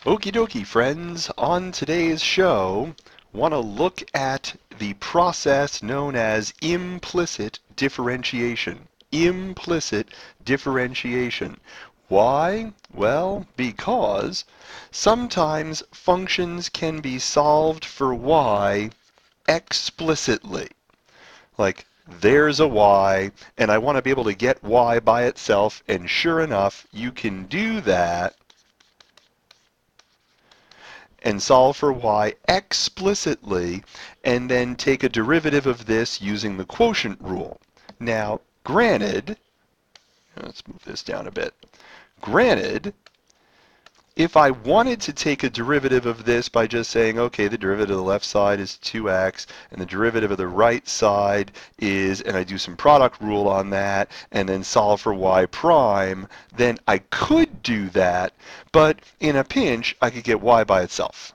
Okie dokie, friends. On today's show, want to look at the process known as implicit differentiation. Implicit differentiation. Why? Well, because sometimes functions can be solved for y explicitly. Like, there's a y, and I want to be able to get y by itself, and sure enough, you can do that and solve for y explicitly, and then take a derivative of this using the quotient rule. Now, granted, let's move this down a bit. Granted, if I wanted to take a derivative of this by just saying, okay, the derivative of the left side is 2x, and the derivative of the right side is, and I do some product rule on that, and then solve for y prime, then I could do that, but in a pinch, I could get y by itself.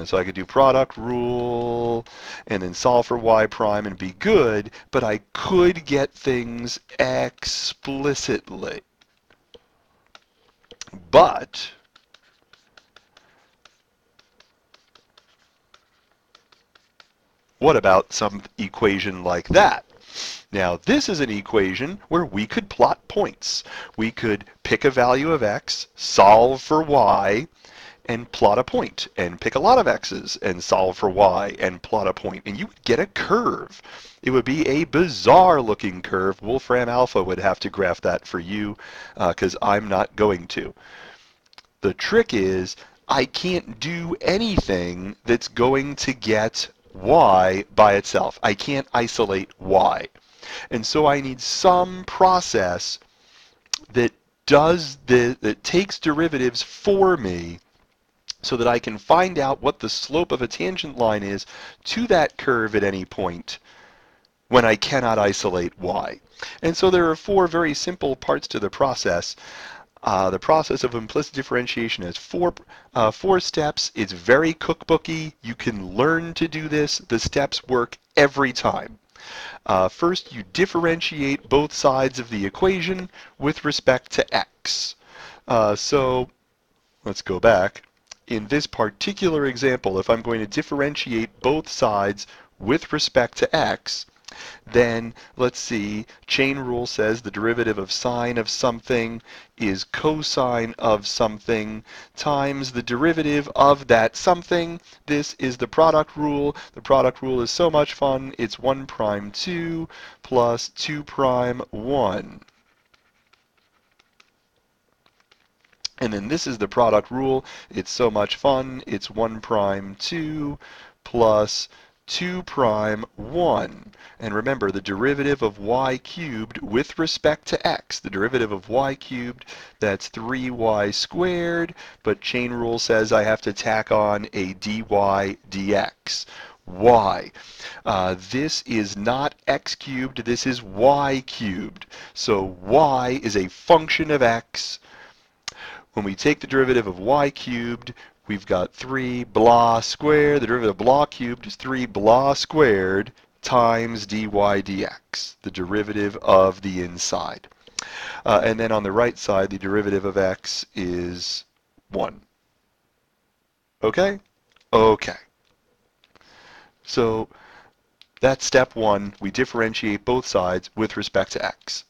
So I could do product rule and then solve for y prime and be good, but I could get things explicitly. But what about some equation like that? Now, this is an equation where we could plot points. We could pick a value of x, solve for y, and plot a point, and pick a lot of x's and solve for y and plot a point, and you would get a curve. It would be a bizarre looking curve. Wolfram Alpha would have to graph that for you because I'm not going to. The trick is I can't do anything that's going to get y by itself. I can't isolate y. And so I need some process that that takes derivatives for me so that I can find out what the slope of a tangent line is to that curve at any point when I cannot isolate y. And so there are four very simple parts to the process. The process of implicit differentiation has four steps. It's very cookbooky. You can learn to do this. The steps work every time. First, you differentiate both sides of the equation with respect to x. So let's go back. In this particular example, if I'm going to differentiate both sides with respect to x, then let's see, chain rule says the derivative of sine of something is cosine of something times the derivative of that something. This is the product rule. The product rule is so much fun. It's 1 prime 2 plus 2 prime 1. And then this is the product rule. It's so much fun. It's 1 prime 2 plus 2 prime 1. And remember, the derivative of y cubed with respect to x, the derivative of y cubed, that's 3y squared, but chain rule says I have to tack on a dy dx. Why? This is not x cubed, this is y cubed. So y is a function of x. When we take the derivative of y cubed, we've got 3 blah squared. The derivative of blah cubed is 3 blah squared times dy dx, the derivative of the inside. And then on the right side, the derivative of x is 1. Okay? Okay. So that's step 1. We differentiate both sides with respect to x.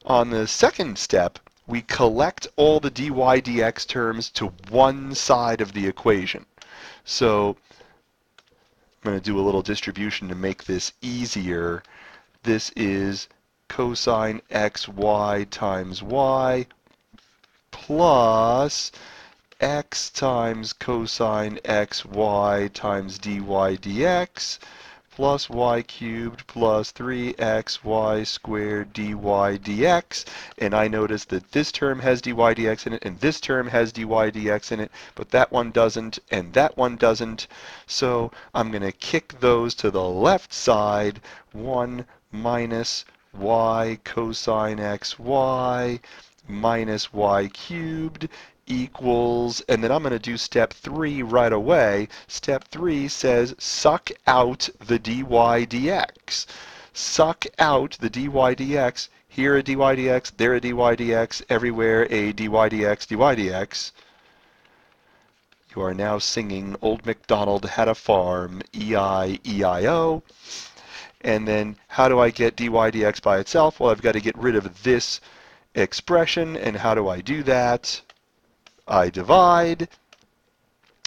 On the second step, we collect all the dy dx terms to one side of the equation. So I'm going to do a little distribution to make this easier. This is cosine xy times y plus x times cosine xy times dy dx plus y cubed plus 3xy squared dy dx. And I notice that this term has dy dx in it, and this term has dy dx in it, but that one doesn't, and that one doesn't. So I'm going to kick those to the left side. 1 minus y cosine xy minus y cubed equals, and then I'm going to do step 3 right away. Step 3 says suck out the dy dx. Suck out the dy dx. Here a dy dx, there a dy dx, everywhere a dy dx, dy dx. You are now singing Old MacDonald Had a Farm, E-I-E-I-O. And then how do I get dy dx by itself? Well, I've got to get rid of this expression. And how do I do that? I divide.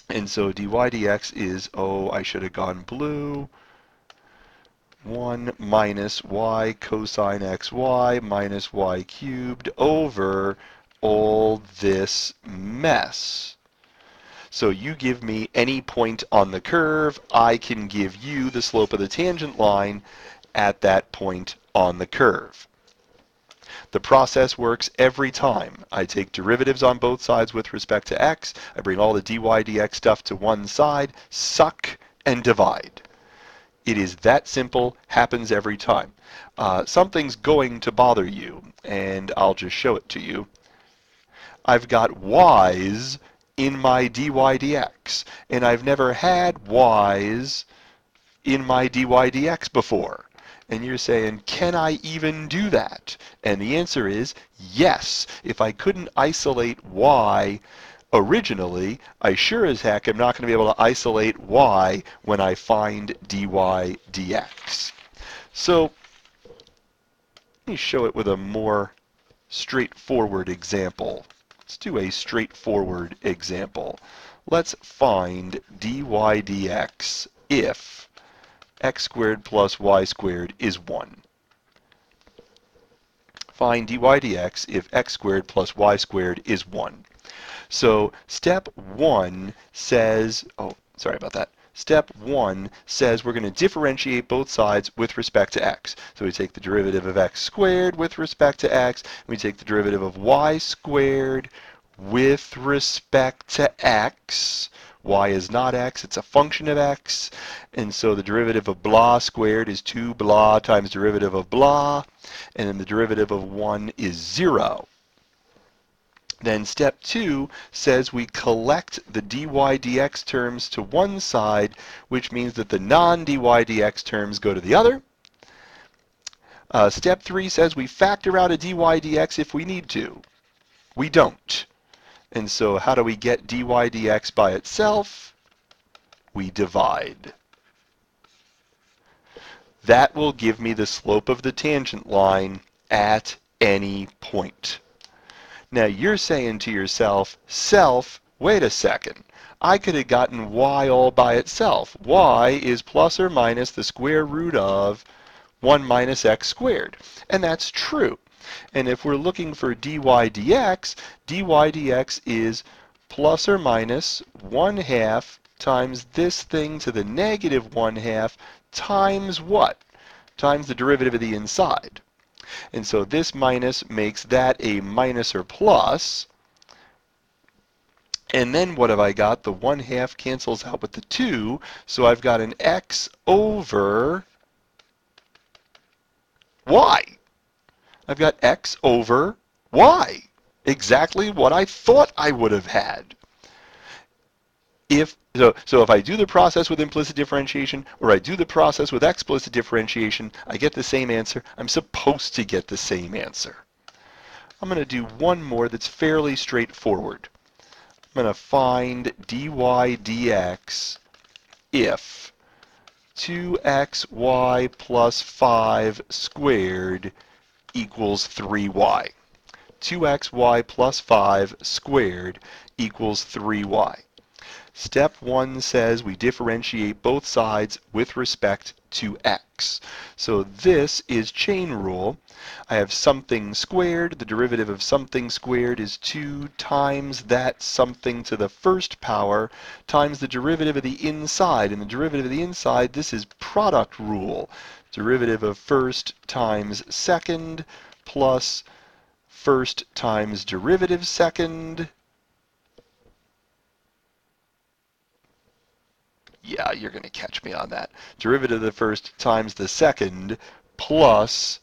And so dy dx is, oh, I should have gone blue. 1 minus y cosine xy minus y cubed over all this mess. So you give me any point on the curve, I can give you the slope of the tangent line at that point on the curve. The process works every time. I take derivatives on both sides with respect to x, I bring all the dy dx stuff to one side, suck, and divide. It is that simple, happens every time. Something's going to bother you, and I'll just show it to you. I've got y's in my dy dx, and I've never had y's in my dy dx before. And you're saying, can I even do that? And the answer is yes. If I couldn't isolate y originally, I sure as heck am not going to be able to isolate y when I find dy dx. So let me show it with a more straightforward example. Let's do a straightforward example. Let's find dy dx if x squared plus y squared is 1. Find dy dx if x squared plus y squared is 1. So step 1 says, oh, sorry about that. Step 1 says we're going to differentiate both sides with respect to x. So we take the derivative of x squared with respect to x, and we take the derivative of y squared with respect to x. Y is not x, it's a function of x. And so the derivative of blah squared is 2 blah times derivative of blah. And then the derivative of 1 is 0. Then step 2 says we collect the dy dx terms to one side, which means that the non-dy dx terms go to the other. Step 3 says we factor out a dy dx if we need to. We don't. And so how do we get dy dx by itself? We divide. That will give me the slope of the tangent line at any point. Now you're saying to yourself, wait a second. I could have gotten y all by itself. Y is plus or minus the square root of 1 minus x squared. And that's true. And if we're looking for dy dx is plus or minus 1/2 times this thing to the negative 1/2 times what? Times the derivative of the inside. And so this minus makes that a minus or plus. And then what have I got? The 1/2 cancels out with the 2. So I've got an x over y. I've got x over y. Exactly what I thought I would have had. So if I do the process with implicit differentiation or I do the process with explicit differentiation, I get the same answer. I'm supposed to get the same answer. I'm going to do one more that's fairly straightforward. I'm going to find dy dx if 2xy plus 5 squared equals 3y. 2xy plus 5 squared equals 3y. Step 1 says we differentiate both sides with respect to x. So this is chain rule. I have something squared. The derivative of something squared is 2 times that something to the first power times the derivative of the inside. And the derivative of the inside, this is product rule. Derivative of first times second plus first times derivative second. Yeah, you're going to catch me on that. Derivative of the first times the second plus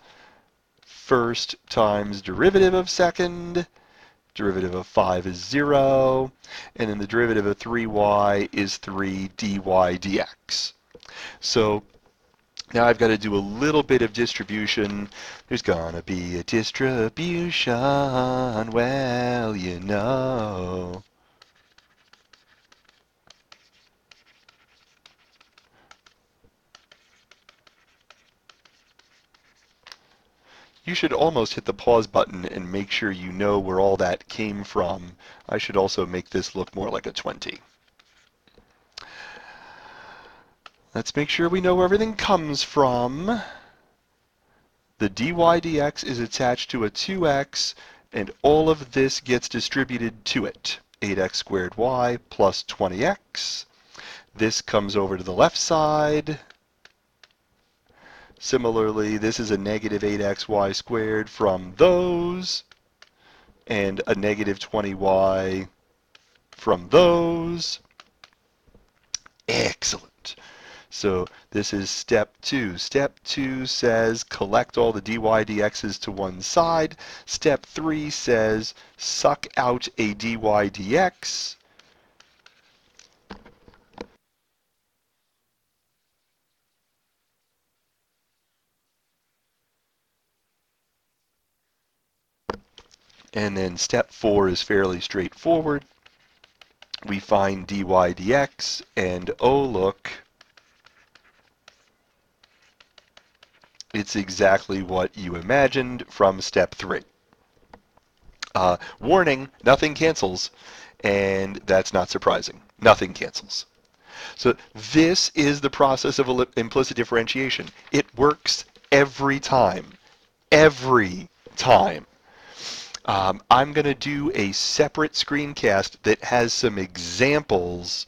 first times derivative of second. Derivative of 5 is 0. And then the derivative of 3y is 3 dy dx. So now I've got to do a little bit of distribution. There's going to be a distribution, well, you know. You should almost hit the pause button and make sure you know where all that came from. I should also make this look more like a 20. Let's make sure we know where everything comes from. The dy dx is attached to a 2x, and all of this gets distributed to it. 8x squared y plus 20x. This comes over to the left side. Similarly, this is a negative 8xy squared from those, and a negative 20y from those. Excellent. So this is step 2. Step 2 says collect all the dy dx's to one side. Step 3 says suck out a dy dx. And then step 4 is fairly straightforward. We find dy dx, and oh look, it's exactly what you imagined from step 3. Warning, nothing cancels, and that's not surprising. Nothing cancels. So this is the process of implicit differentiation. It works every time. Every time. I'm going to do a separate screencast that has some examples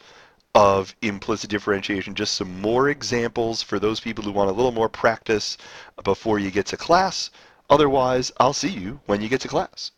of implicit differentiation, just some more examples for those people who want a little more practice before you get to class. Otherwise, I'll see you when you get to class.